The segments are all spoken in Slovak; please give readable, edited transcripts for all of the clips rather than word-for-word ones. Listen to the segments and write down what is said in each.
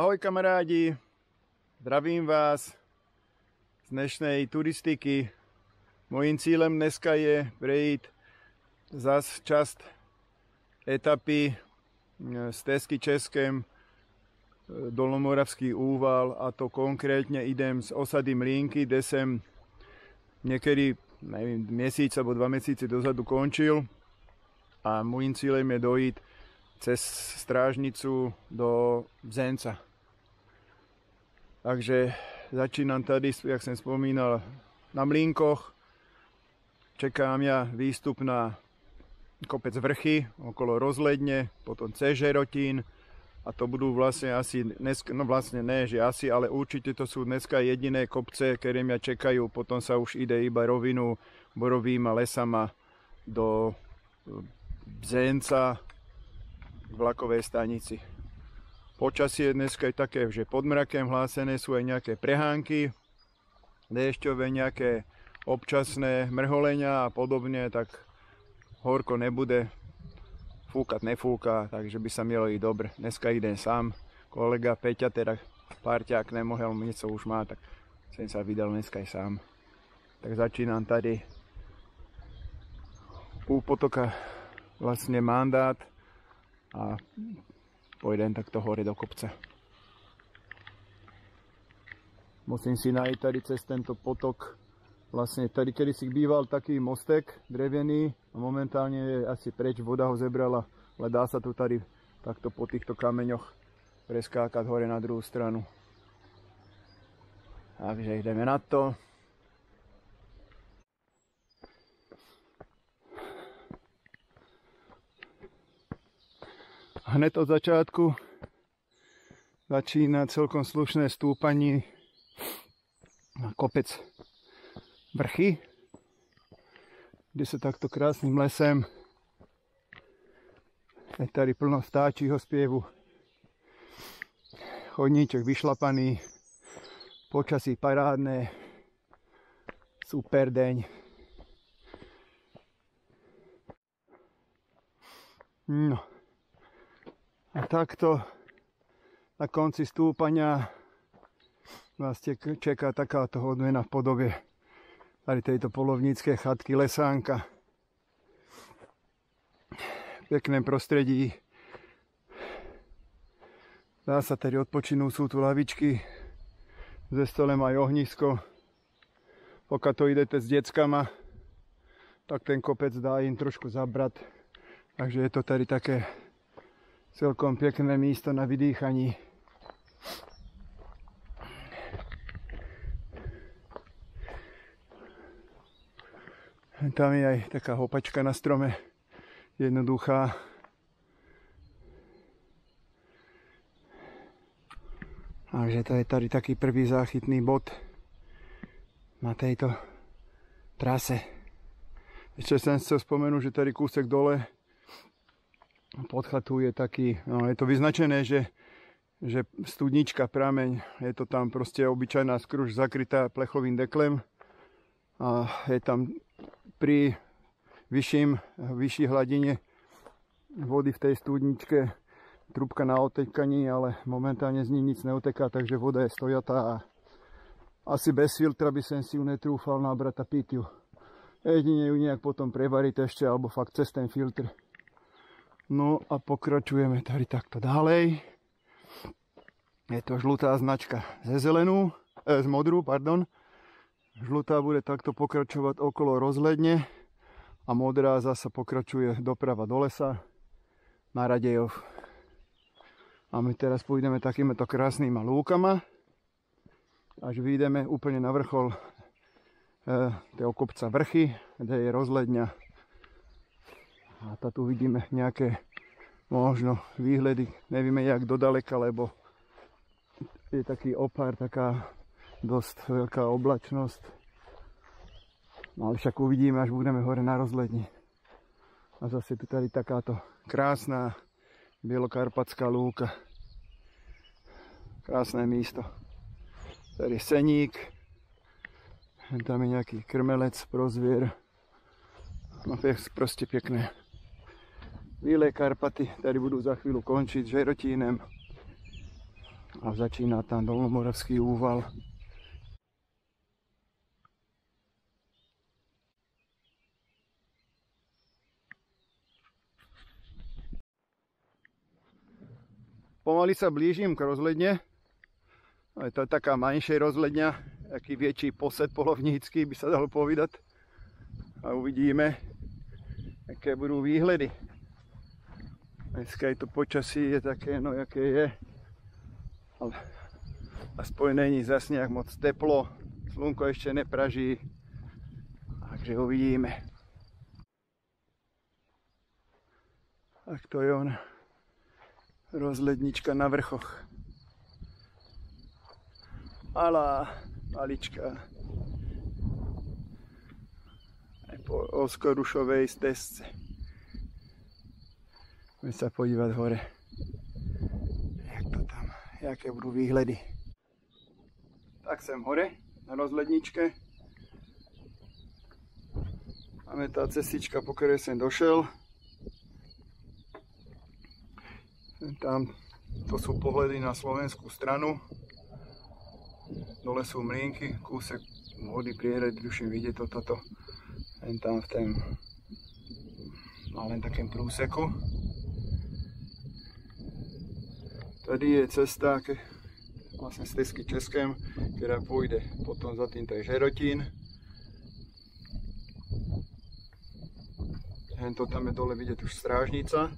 Ahoj kamarádi, zdravím vás z dnešnej turistiky. Mojím cílem dneska je prejít zas časť etapy z Tesky Českém Dolomoravský úval, a to konkrétne idem z osady Mlínky, kde som niekedy, neviem, mesiac alebo 2 mesiace dozadu končil, a môjim cílem je dojít cez strážnicu do Bzenca. Takže začínam tady, jak som spomínal, na Mlínkoch. Čeká mňa výstup na kopec Vrchy, okolo Rozhledne, potom cez Žerotín. A to budú vlastne asi dneska, no vlastne ne, že asi, ale určite to sú dneska jediné kopce, ktoré mňa čekajú. Potom sa už ide iba rovinu borovými lesama do Bzenca, vlakovej stanici. Počasie dneska je také, že pod mrakem hlásené sú aj nejaké prehánky, déšťové, nejaké občasné mrholenia a podobne, tak horko nebude, fúkať nefúka, takže by sa mielo ísť dobre. Dneska idem sám, kolega Peťa, teda parťák nemohol, niečo už má, tak som sa vydal dneska aj sám. Tak začínam tady u potoka vlastne Mandát a pojdem takto hore do kopca. Musím si nájsť tady cez tento potok, vlastne tady kedysi býval taký mostek drevený a momentálne je asi preč, voda ho zebrala, ale dá sa tu tady takto po týchto kameňoch preskákať hore na druhú stranu. Takže ideme na to. Hned od začiatku začína celkom slušné stúpanie na kopec Vrchy, kde sa takto krásnym lesem, je tady plno vtáčího spievu, chodníček vyšlapaný, počasí parádne, super deň. No. A takto na konci stúpania vás čeká takáto odmena v podobe tady tejto polovníckej chatky Lesánka. Pekné prostredí. Dá sa tady odpočinúť, sú tu lavičky, ze stolem aj ohnisko. Pokiaľ to idete s deckama, tak ten kopec dá im trošku zabrať. Takže je to tady také celkom pekné místo na vydýchaní. Tam je aj taká hopačka na strome, jednoduchá. Takže to je tady taký prvý záchytný bod na tejto trase. Ešte som chcel spomenúť, že tady kúsek dole pod chatou je taký, no je to vyznačené, že studnička, prameň, je to tam proste obyčajná skruž zakrytá plechovým deklem a je tam pri vyššej hladine vody v tej studničke trúbka na otekaní, ale momentálne z ní nic neoteká, takže voda je stojatá a asi bez filtra by som si ju netrúfal nabrať a piť ju. Jedine ju nejak potom prevariť ešte, alebo fakt cez ten filtr. No a pokračujeme tady takto ďalej. Je to žlutá značka z modrú, pardon. Žlutá bude takto pokračovať okolo Rozhledne a modrá zasa pokračuje doprava do lesa na Radejov. A my teraz pôjdeme takýmito krásnymi lúkama, až vyjdeme úplne na vrchol toho kopca Vrchy, kde je Rozhledňa. A tu vidíme nejaké možno výhľady, nevieme jak dodaleka, lebo je taký opár, taká dosť veľká oblačnosť. No ale však uvidíme, až budeme hore na Rozhledni. A zase tu tady takáto krásna bielokarpatská lúka. Krásne místo. Tady je seník. Tam je nejaký krmelec pro zvier. No proste pekné. Bílé Karpaty, tady budú za chvíľu končiť Žerotínem. a začína tam Dolnomoravský úval. Pomaly sa blížim k rozhledne. Je to taká menšia rozhledňa, taký väčší posed polovnícky by sa dalo povedať. A uvidíme, aké budú výhľady. Dneska je to počasí, je také, no jaké je. Ale aspoň není zas nejak moc teplo, slnko ešte nepraží. Takže uvidíme. Tak to je on. Rozhlednička na vrchoch. Malá, malička. Aj po Oskorušovej stezce. Poďme sa podívať hore. Jak to tam, jaké budú výhľady. Tak sem hore, na rozhledničke. Máme tá cestička, po ktorej som došel. Tam to sú pohľady na slovenskú stranu. Dole sú mlynky, kúsek vody priehrady, tuším vidieť toto. Len tam v tom len takém prúseku. Tady je cesta vlastne z Tesky Českém, ktorá pôjde potom za týmto je Žerotín. Hento tam je dole vidieť už strážnica.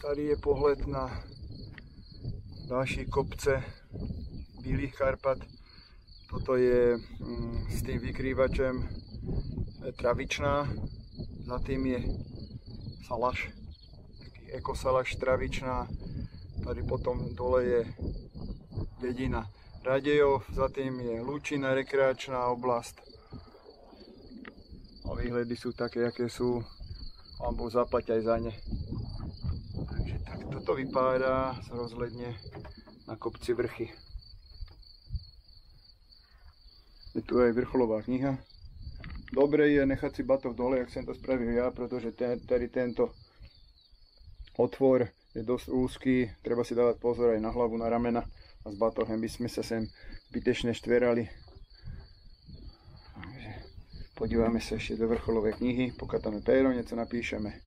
Tady je pohled na další kopce Bílých Karpat. Toto je s tým vykrývačem Travičná. Za tým je Salaš, taký ekosalaš Travičná. Tady potom dole je dedina Radejov, za tým je Lučina rekreačná oblasť. A výhľady sú také, aké sú, alebo zaplať aj za ne. Takže tak toto vypadá sa rozhledne na kopci Vrchy. Je tu aj vrcholová kniha. Dobre je nechať si batoh dole, jak som to spravil ja, pretože tady tento otvor je dosť úzky, treba si dávať pozor aj na hlavu, na ramena a s batohem by sme sa sem zbytečne štverali. Takže podívame sa ešte do vrcholovej knihy, pokiaľ tam je péro, niečo napíšeme.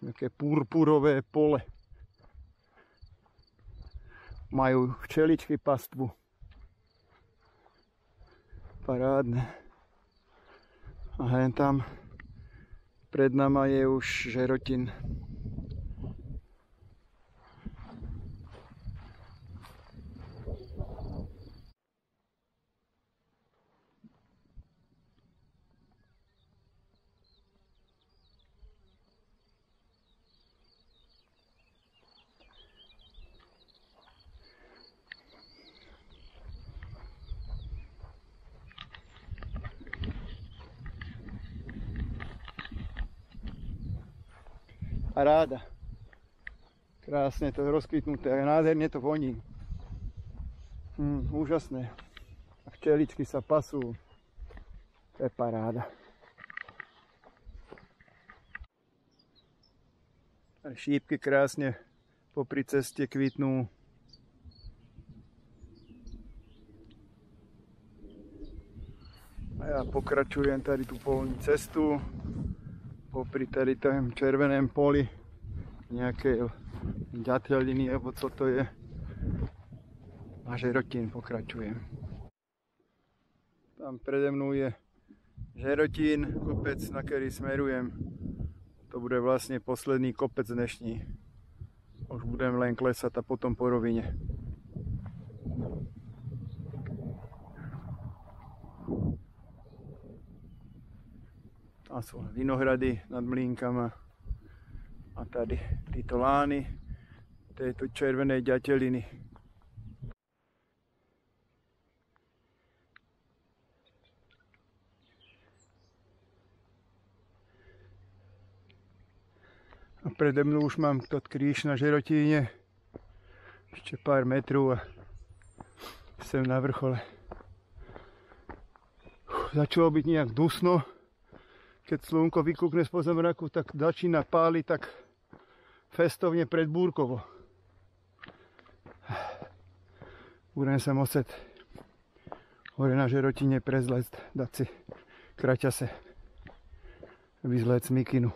Nejaké purpurové pole. Majú včeličky pastvu. Parádne. A hen tam pred nama je už Žerotín. Paráda. Krásne to je rozkvitnuté a nádherne to voní. Úžasné. A včeličky sa pasú. To je paráda. A šípky krásne popri ceste kvitnú. A ja pokračujem tady tú polní cestu popri tady tom červeném poli nejakej ďateliny, alebo co to je. A žerotín pokračujem. Tam prede mnou je žerotín, kopec, na ktorý smerujem. To bude vlastne posledný kopec dnešní. Už budem len klesať a potom po rovine. Tam sú vinohrady nad mlýnkama. A tady títo lány tejto červenej ďateliny. A prede mnou už mám tot kríž na žerotíne. Ešte pár metrov a sem na vrchole. Začalo byť nejak dusno. Keď slnko vykúkne spoza mraku, tak začína páliť tak festovne predbúrkovo. Budem sa musieť hore na žerotíne prezlesť, dať si kraťase, vyzlec mikinu.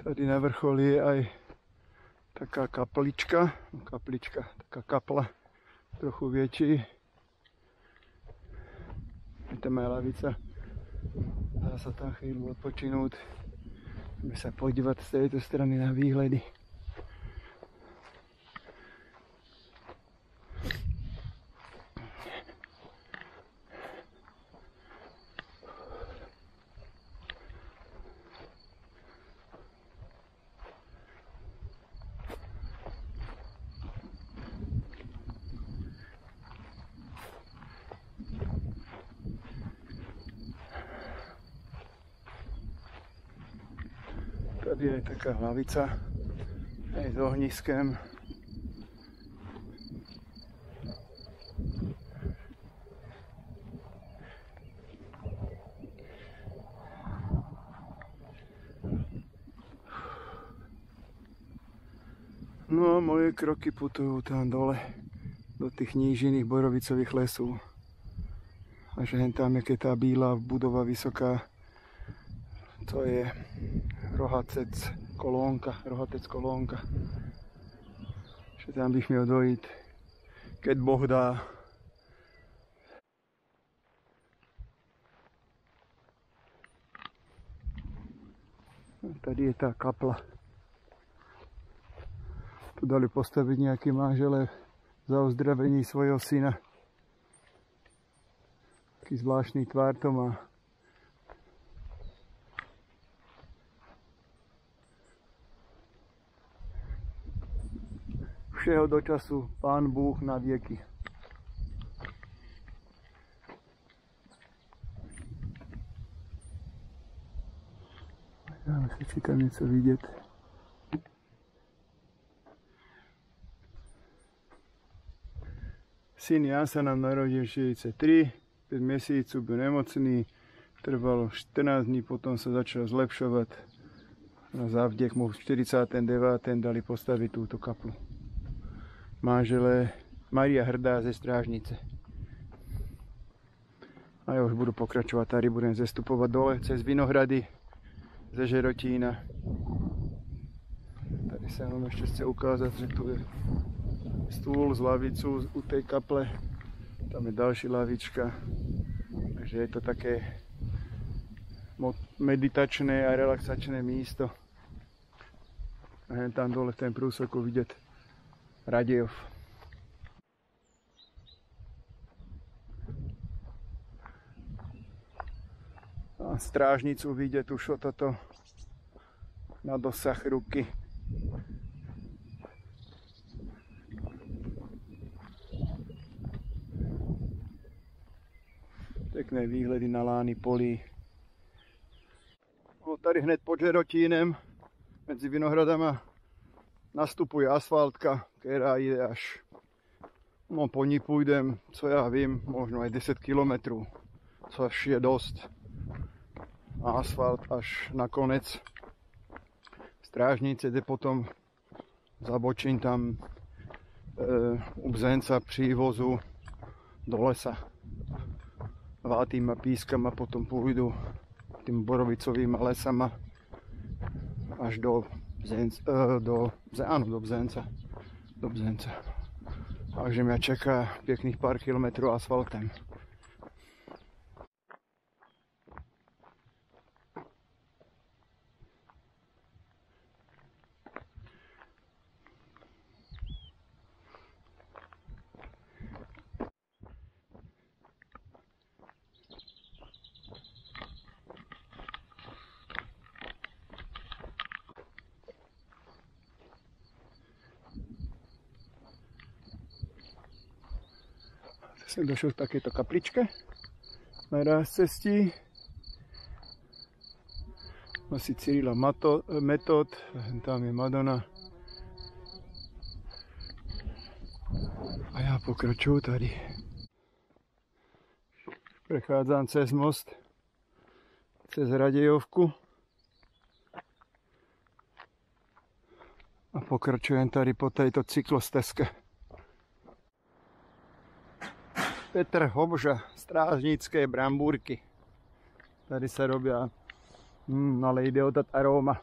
Tady na vrcholi je aj taká kaplička, taká kapla, trochu väčší. Je tam aj lavica. Dá sa tam chvíľu odpočinúť. Budeme sa podívať z tejto strany na výhľady. Tady je taká hlavica, aj s ohniskem. No a moje kroky putujú tam dole, do tých nížinných borovicových lesov. A že tam je keď tá bílá budova vysoká, to je Rohatec kolónka. Že tam bych měl dojít, keď Boh dá. A tady je tá kapla. Tu dali postaviť nejakí manželé za uzdravení svojho syna. Taký zvláštny tvár to má. Všeho do času Pán Búh na vieky. Dáme si, či tam niečo vidieť. Syn Jan sa nám narodil 63, 5 mesiacov byl nemocný, trvalo 14 dní, potom sa začal zlepšovať. Na závdek mu v 49. dali postaviť túto kaplu. Manželé Maria Hrdá ze Strážnice. A ja už budu pokračovať, tady budem zestupovať dole cez Vinohrady ze Žerotína. Tady sa vám ešte chce ukázať, že tu je stôl z lavicu u tej kaple. Tam je ďalší lavička. Takže je to také meditačné a relaxačné místo. A tam dole v tom prúsoku vidieť Radejov. A strážnicu vidieť už toto na dosah ruky. Pekné výhľady na lány polí. tady hned pod Žerotínem, medzi vinohradama, nastupuje asfaltka, která jde až, no po ní půjdem, co já vím, možno aj 10 km, což je dost. A asfalt až na konec strážnice, jde potom zabočím tam u Bzenca přívozu do lesa. Vátýma pískama potom půjdu tým borovicovými lesama až do Bzenca. Takže mě čeká pěkných pár kilometrů asfaltem. Jsem došel k takéto kapličke na cestí. Asi Cyrila Metod, tam je Madonna. A já pokračuju tady. Prechádzam cez most, cez Radejovku. A pokračujem tady po této cyklostezke. Petr Hobža, strážnické brambůrky. Tady se robí, ale jde o dat aroma.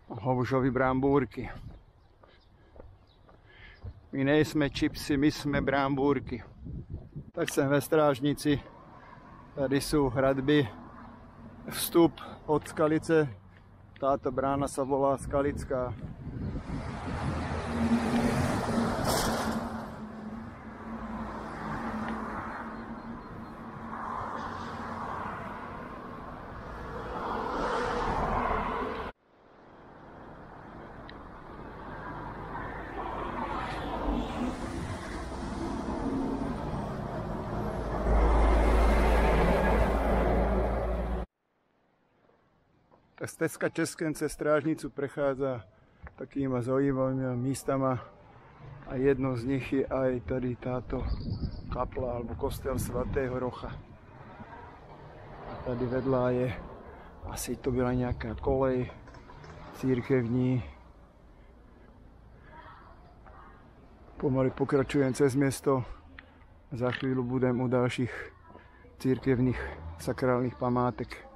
Hobžovi brambůrky. My nejsme čipsy, my jsme brambůrky. Tak jsem ve strážnici. Tady jsou hradby. Vstup od Skalice. Táto brána sa volá Skalická. Ta stezka Českém cez strážnicu prechádza takýma zaujímavými místama a jedno z nich je aj tady táto kapla alebo kostel svatého Rocha. A tady vedľa je, asi to byla nejaká kolej církevní. Pomaly pokračujem cez město a za chvíľu budem u dalších církevných sakrálnych památek.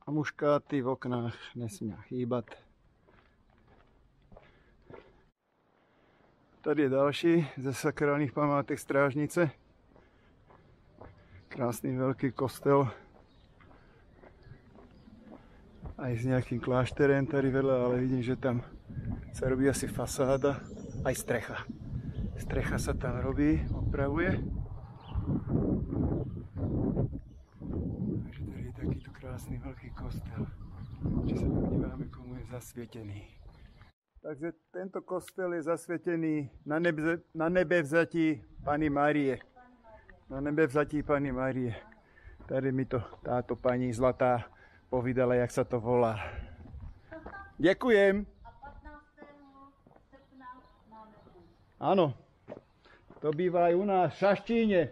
A muškáty v oknách nesmí chýbat. Tady je další ze sakrálních památek strážnice. Krásný velký kostel. A s nějakým klášterem tady vedle, ale vidím, že tam se robí asi fasáda, aj strecha. Strecha se tam robí, opravuje. Takže tady je takýto krásný velký kostel. Že se podíváme, komu je zasvětěný. Takže tento kostel je zasvětěný na nebevzatí Panny Márie. Na nebevzatí Panny Márie. Tady mi to táto paní zlatá povídala, jak se to volá. Děkujem. A 15. srpna máme tu. Ano, to bývá i u nás v Šaštíně.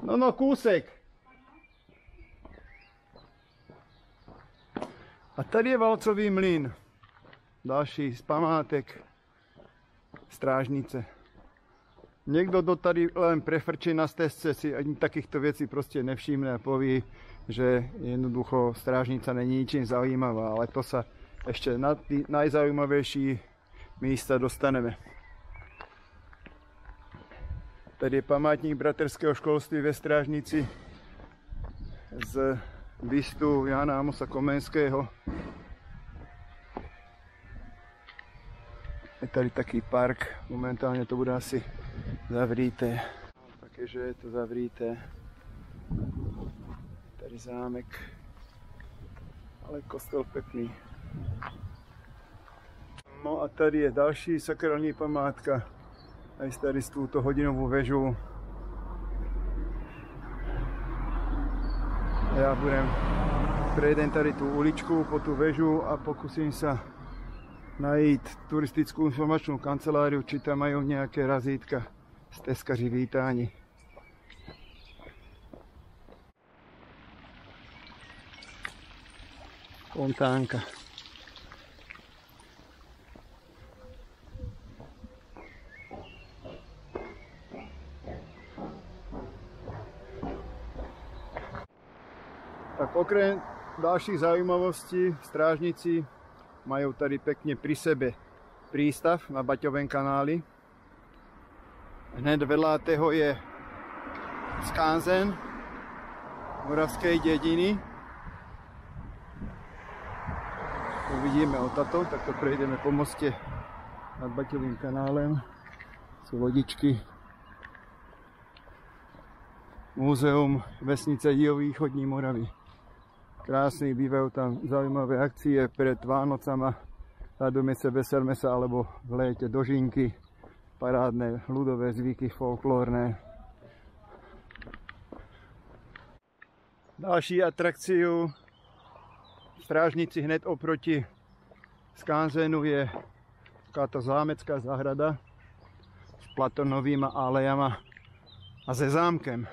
No, kousek. A tady je valcový mlýn. Další z památek strážnice. Někdo to tady len prefrčí na stezce, si ani takýchto věcí prostě nevšimne a poví, že jednoducho strážnica není ničím zaujímavá, ale to sa ešte na tí najzaujímavejší místa dostaneme. Tady je památník bratrského školství ve Strážnici z bystu Jana Amosa Komenského. Je tady taký park, momentálně to bude asi zavřité. Takže je to zavřité. Tady zámek, ale kostel pekný. No a tady je další sakrální památka. Aj tady s touto hodinovou vežou. Ja prejdem tady tú uličku po tú väžu a pokúsim sa nájsť turistickú informačnú kanceláriu, či tam majú nejaké razítka z teskaři vítáni. Fontánka. Tak okrem ďalších zaujímavostí strážnici majú tady pekne pri sebe prístav na Baťovém kanáli. Hned vedľa toho je skanzen moravskej dediny. Uvidíme odtato, takto prejdeme po moste nad Baťovým kanálem. Sú lodičky. Múzeum vesnice Jihovýchodní Moravy. Krásny, bývajú tam zaujímavé akcie pred Vánocama. Radujeme sa, veselme sa, alebo v léte dožinky, parádne ľudové zvyky, folklórne. Další atrakciu strážnici hned oproti skanzenu je takáto zámecká záhrada s platonovými alejama a se zámkem.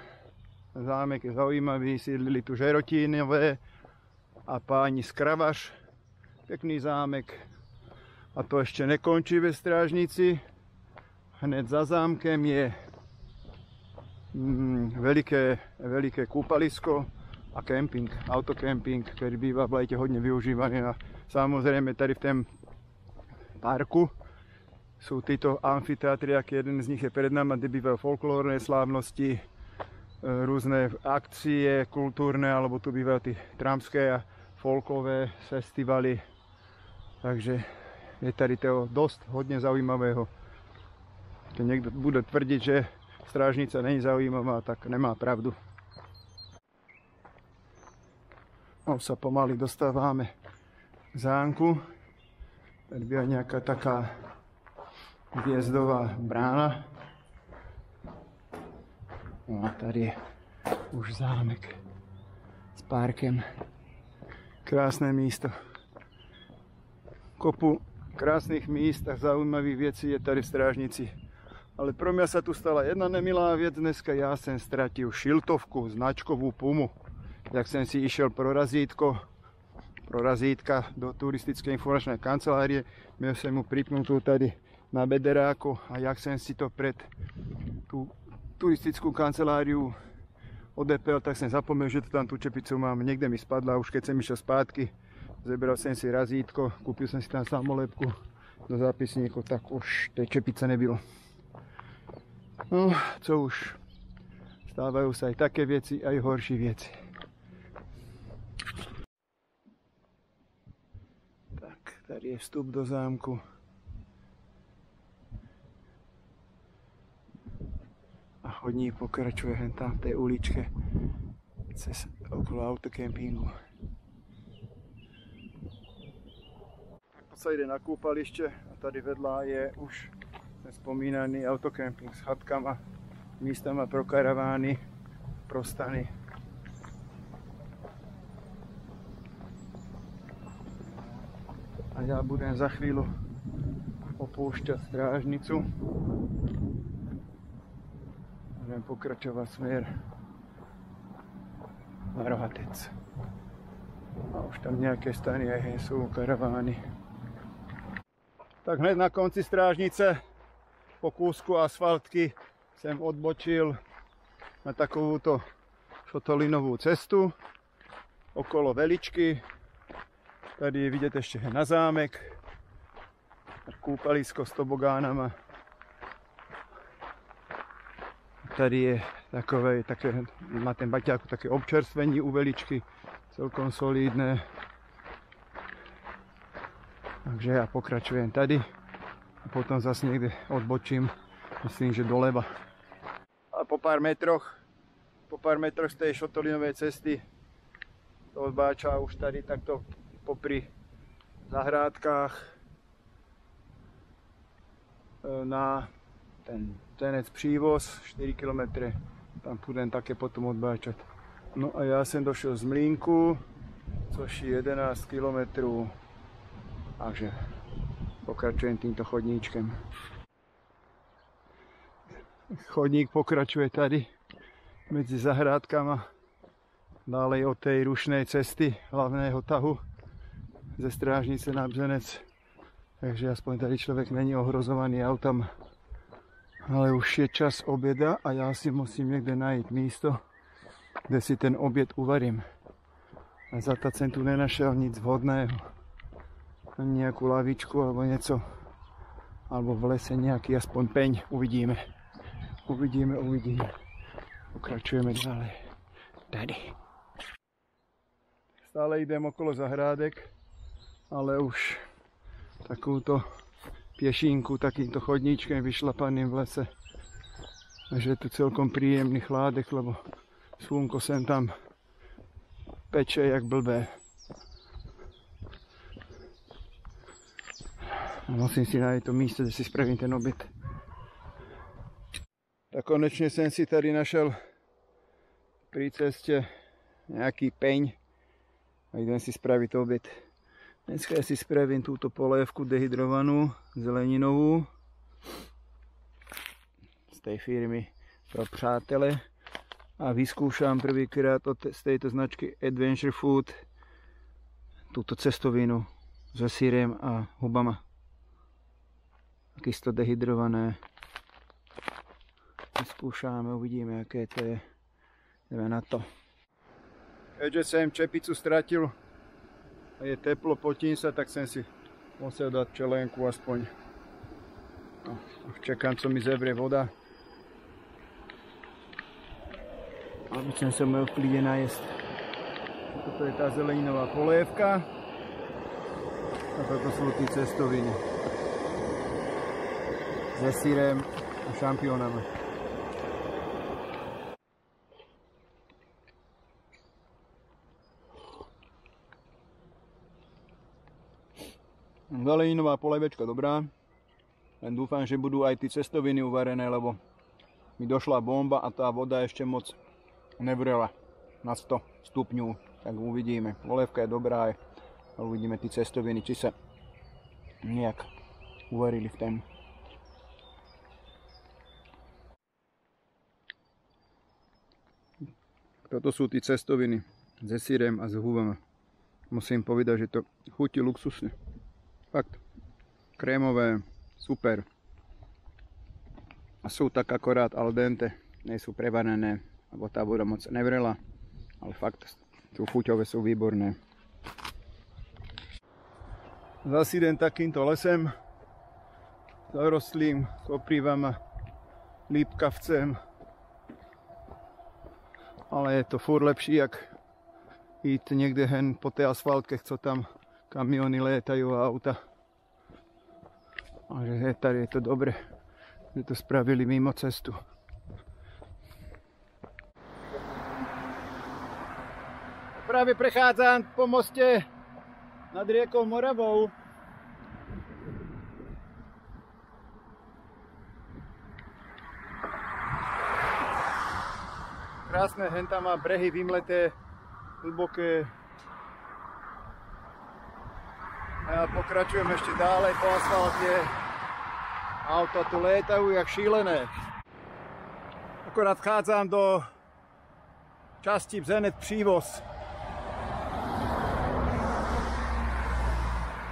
Zámek je zaujímavý, sídlili tu Žerotínové a páni z Kravaš. Pekný zámek. A to ešte nekončí ve strážnici. Hned za zámkem je veľké kúpalisko a kemping, autokemping, ktorý býva v lete hodne využívaný. A samozrejme tady v tom parku sú títo amfiteátry, jeden z nich je pred nami, kde bývajú folklórne slávnosti, rôzne akcie kultúrne, alebo tu bývajú tí tramské a folkové festivaly. Takže je tady toho dosť hodne zaujímavého. Keď niekto bude tvrdiť, že strážnica není zaujímavá, tak nemá pravdu. Už sa pomaly dostávame k zámku. Tady býva nejaká taká vjezdová brána. No a tady je už zámek s parkem. Krásne místo. Kopu krásnych míst a zaujímavých vecí je tady v strážnici. Ale pro mňa sa tu stala jedna nemilá vec dneska. Ja som stratil šiltovku, značkovú Pumu. Jak som si išiel pro razítka do turistickej informačnej kancelárie, měl som mu pripnutú tady na bederáku a jak som si to pred tú turistickú kanceláriu odepel, tak som zapomněl, že to tam tú čepicu mám. Niekde mi spadla, už keď som išiel spátky, zebral som si razítko, kúpil som si tam samolepku do zápisníku, tak už tej čepice nebylo. No, co už, stávajú sa aj také veci, aj horší veci. Tak, tady je vstup do zámku. A chodník pokračuje hen tam v tej uličke cez okolo autokempingu. Sa ide na kúpalište a tady vedľa je už spomínaný autokemping s chatkama, místama pro karavány, pro stany. A ja budem za chvíľu opúšťať strážnicu. Budem pokračovať smer na Rohatec. A už tam nejaké stany aj sú, karavány. Tak hned na konci strážnice po kúsku asfaltky som odbočil na takovúto šotolinovú cestu okolo Veličky. Tady je vidieť ešte na zámek, kúpalisko s tobogánama. Tady je také, má ten baťák také občerstvení u Veličky, celkom solidné. Takže ja pokračujem tady a potom zase niekde odbočím, myslím, že doleva. A po pár metroch z tej šotolinovej cesty to odbáča už tady takto popri zahrádkách na ten Tenec Přívoz, 4 km, tam pôjdem také potom odbáčať No a já jsem došel z Mlínku, což je 11 kilometrů. Takže pokračujem týmto chodníčkem. Chodník pokračuje tady medzi zahrádkama, dále od tej rušnej cesty hlavného tahu ze Strážnice na Bzenec. Takže aspoň tady člověk není ohrozovaný autama. Ale už je čas oběda a já si musím někde najít místo, kde si ten oběd uvarím. A zatiaľ jsem tu nenašel nic vhodného. Ani nějakou lavičku alebo něco. Alebo v lese nějaký aspoň peň. Uvidíme. Uvidíme. Pokračujeme dále. Tady. Stále idem okolo zahrádek, ale už takúto pěšinku takýmto chodníčkem vyšlapaným v lese. Takže je tu celkom príjemný chládek, lebo slunko sem tam peče jak blbé. A musím si najít to místo, kde si spravím ten oběd. Tak konečně jsem si tady našel pri ceste nějaký peň a idem si spraviť oběd. Dneska si spravím túto polévku dehydrovanú, zeleninovú, z tej firmy Pro přátele a vyskúšam prvýkrát z tejto značky Adventure Food túto cestovinu so syrem a hubama. Takisto dehydrované. Vyskúšame, uvidíme, aké to je. Ideme na to. Keďže jsem čepicu ztratil a je teplo, potím sa, tak jsem si musel dať čelenku aspoň. No, čekám, co mi zebrie voda. Aby som sa mohol v klide najesť. Toto je tá zeleninová polévka. A toto sú tí cestoviny. Se syrem a šampiónama. Zeleninová polévečka dobrá, len dúfam, že budú aj tí cestoviny uvarené, lebo mi došla bomba a tá voda ešte moc nevrela na 100 stupňov, tak uvidíme. Polévka je dobrá, ale uvidíme tí cestoviny, či sa nejak uvarili v tom. Toto sú tí cestoviny se syrem a s hubama. Musím povedať, že to chutí luxusne. Fakt, krémové, super. A sú tak akorát al dente, nie sú prevarené, lebo tá voda moc nevrela, ale fakt, sú chuťové, sú výborné. Zas idem takýmto lesem, zarostlým koprivama, lípkavcem, ale je to furt lepší, jak ísť niekde hen po tej asfaltke, co tam kamiony létajú a auta. Takže tady je to dobre, že to spravili mimo cestu. Práve prechádzam po moste nad riekou Moravou. Krásne, hen tam má brehy vymleté, hlboké. A ja pokračujem ešte ďalej po asfalte. Auta tu létajú jak šílené. Akorát chádzam do časti Bzenec Přívoz.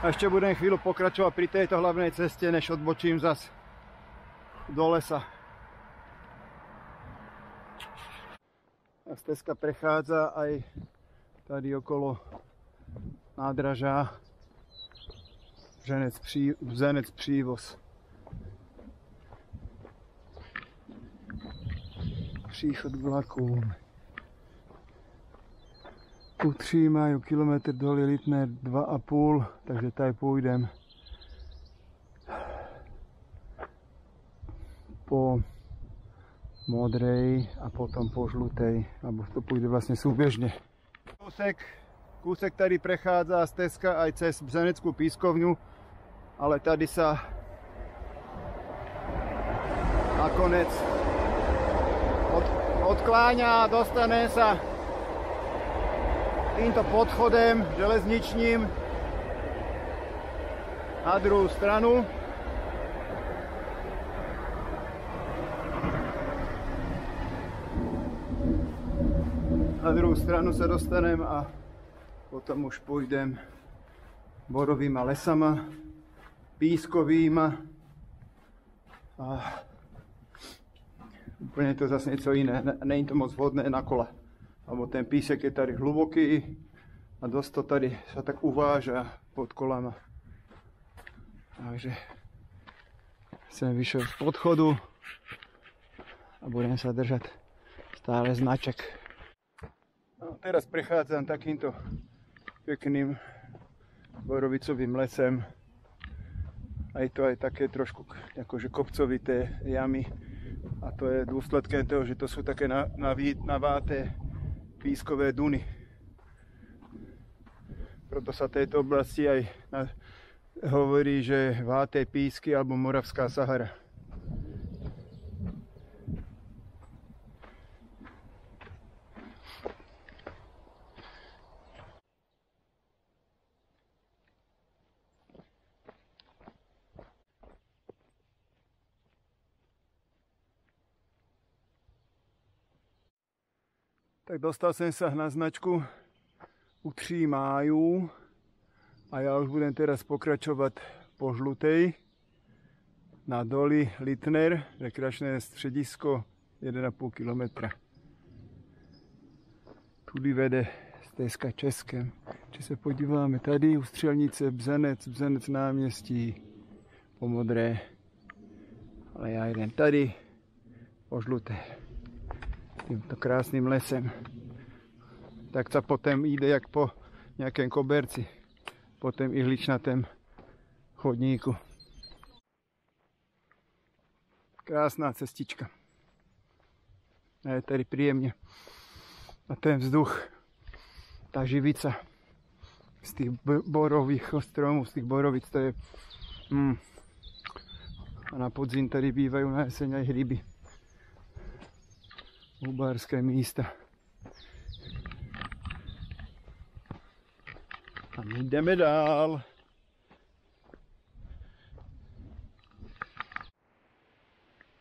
A ešte budem chvíľu pokračovať pri tejto hlavnej ceste, než odbočím zas do lesa. A stezka prechádza aj tady okolo nádraža Bzenec Přívoz. Příchod k vlakům. U 3 majú kilometr dole Lipné 2,5, takže tady pôjdem po modrej a potom po žlutej, alebo to pôjde vlastne súbežne. Kúsek tady prechádza stezka aj cez Bzeneckú pískovňu, ale tady sa nakonec odkláňa a dostane sa týmto podchodem železničním na druhú stranu. Na druhú stranu sa dostanem a potom už pôjdem borovýma lesama, pískovýma a úplne to zase niečo iné. Není to moc vhodné na kola. Lebo ten písek je tady hluboký a dosť to tady sa tak uváža pod kolama. Takže som vyšiel z podchodu a budem sa držať stále značek. No, teraz prechádzam takýmto pekným borovicovým lesem. Aj to aj také trošku akože kopcovité jamy. A to je dôsledkem toho, že to sú také naváté pískové duny. Proto sa tejto oblasti aj hovorí, že váté písky alebo Moravská Sahara. Tak dostal som sa na značku u 3 máju a ja už budem teraz pokračovať po žlutej na Doly Littner, rekreačné středisko 1,5 km. Tudy vede stezka Českem. Či se podíváme tady u Střelnice, Bzenec náměstí po modré. Ale já jdem tady po žluté. Týmto krásnym lesem. Tak sa potom ide jak po nejakém koberci, po tém ihličnatém chodníku. Krásná cestička. A je tady príjemne. A ten vzduch, tá živica z tých borových stromov, z tých borovic, to je... A na podzim tady bývajú na jeseň aj hryby. Hubárske místa. A my jdeme dál.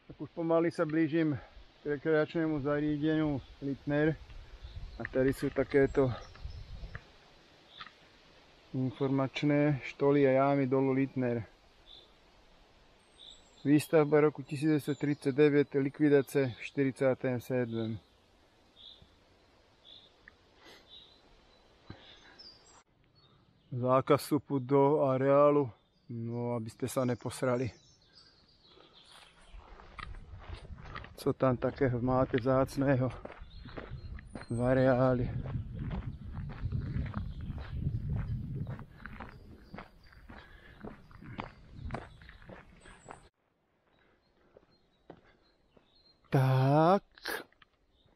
Tak už pomaly sa blížim k rekreačnému zariadeniu Littner. A tady sú takéto informačné štoly a jámy dolu Littner. Výstavba roku 1939, likvidace v 47. Zákaz vstupu do areálu, no aby ste sa neposrali. Co tam takého máte vzácného v areáli? Tak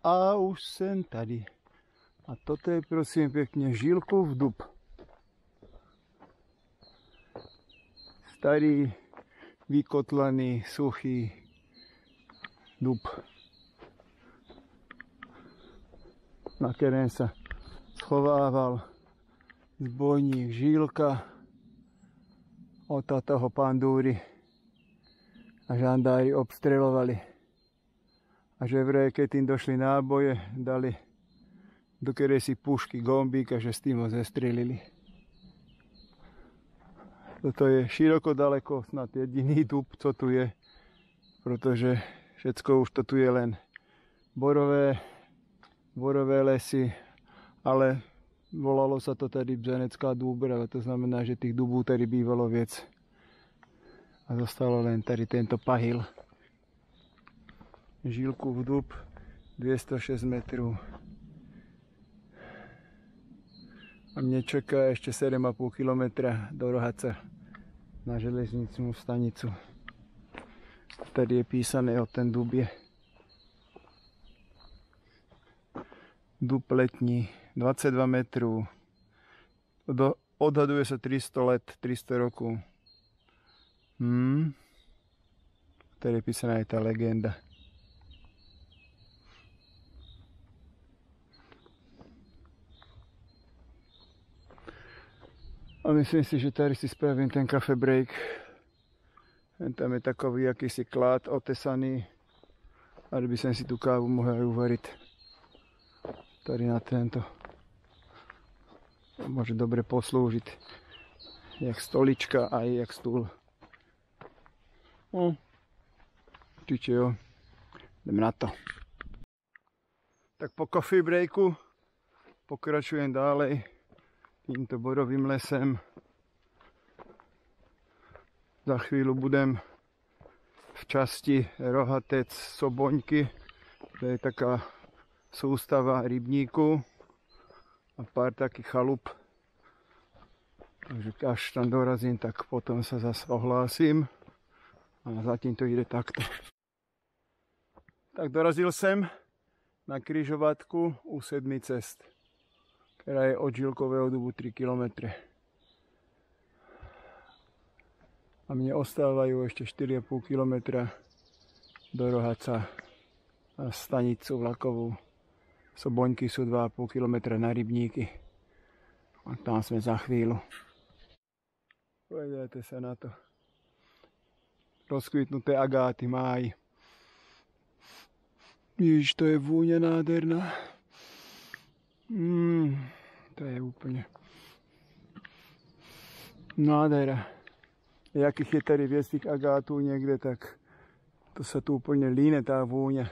a už jsem tady. A toto je prosím pěkně Žílkův dub. Starý, vykotlaný, suchý dub, na kterém se schovával zbojník Žílka, od toho Pandúry a žandári obstrelovali. A že vraj, keď tým došli náboje, dali do kerejsi pušky gombík a že s tým ho zestrelili. Toto je široko daleko snad jediný dub, co tu je, protože všetko už to tu je len borové lesy, ale volalo sa to tady Bzenecká Dúbrava, to znamená, že tých dubů tady bývalo viac. A zostalo len tady tento pahýl. Žílkův dub, 206 metrů. A mne čeká ešte 7,5 km do Rohaca na železničnú stanicu. Tady je písané o ten dubie. Dub letní, 22 metrů. Odhaduje sa 300 let, 300 rokov. Tady je písaná aj tá legenda. A myslím si, že tady si spravím ten cafe break. Tam je takový akýsi klad otesaný. A by som si tú kávu mohol aj uvariť. Tady na tento. Môže dobre poslúžiť. Jak stolička aj jak stôl. Určite jo. Idem na to. Tak po coffee breaku pokračujem ďalej týmto borovým lesem. Za chvíľu budem v časti Rohatec Soboňky. To je taká sústava rybníku a pár takých chalup. Takže až tam dorazím, tak potom sa zase ohlásim. A zatím to ide takto. Tak dorazil sem na križovatku u 7 cest, ktorá je od Žilkového Dubu 3 km. A mne ostávajú ešte 4,5 km do Rohaca na stanicu vlakovú. Soboňky sú 2,5 km na rybníky. A tam sme za chvíľu. Podívajte sa na to. Rozkvitnuté agáty, máj. Ježiš, to je vôňa nádherná. To je úplne nádhera. Jakých je tady viac tých agátů niekde, tak to sa tu úplne líne tá vôňa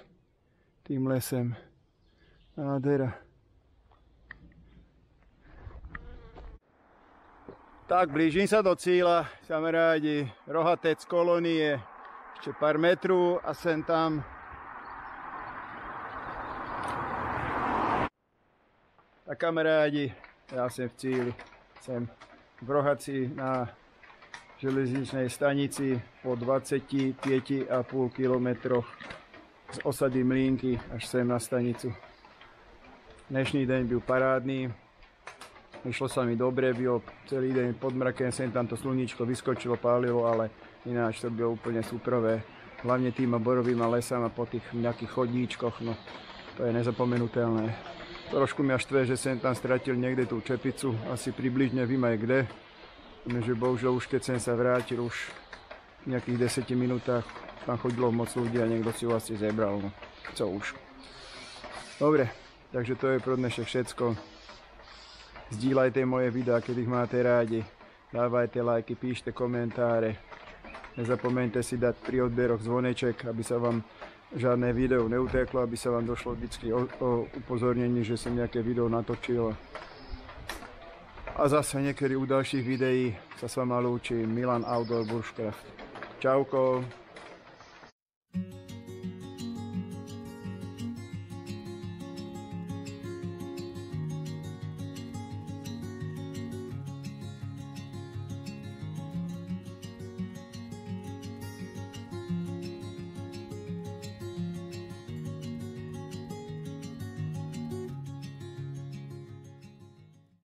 tým lesem. Nádhera. Tak, blížim sa do cíla, kamarádi. Rohatec kolónie. Ešte pár metrů a sem tam. Tak, kamarádi, ja som v cíli. Som v Rohaci na železničnej stanici po 25,5 kilometroch z osady Mlínky až sem na stanicu. Dnešný deň byl parádny. Išlo sa mi dobre, bylo celý deň pod mrakem, sem tam to sluníčko vyskočilo, pálilo, ale ináč to bylo úplne súprové. Hlavne týma borovýma lesama po tých nejakých chodníčkoch, no to je nezapomenutelné. Trošku mi až štve, že som tam stratil niekde tú čepicu, asi približne vím aj kde. Že bohužiaľ už keď som sa vrátil, už v nejakých 10 minútach tam chodilo moc ľudí a niekto si ho asi zebral, no co už. Dobre, takže to je pro dnešek všetko. Sdílajte moje videa, keď ich máte rádi. Dávajte lajky, píšte komentáre. Nezapomeňte si dať pri odberoch zvoneček, aby sa vám žiadne video neuteklo, aby sa vám došlo vždycky o upozornení, že som nejaké video natočil. A zase niekedy u ďalších videí sa s vama lúči Milan Outdoor Bushcraft. Čauko.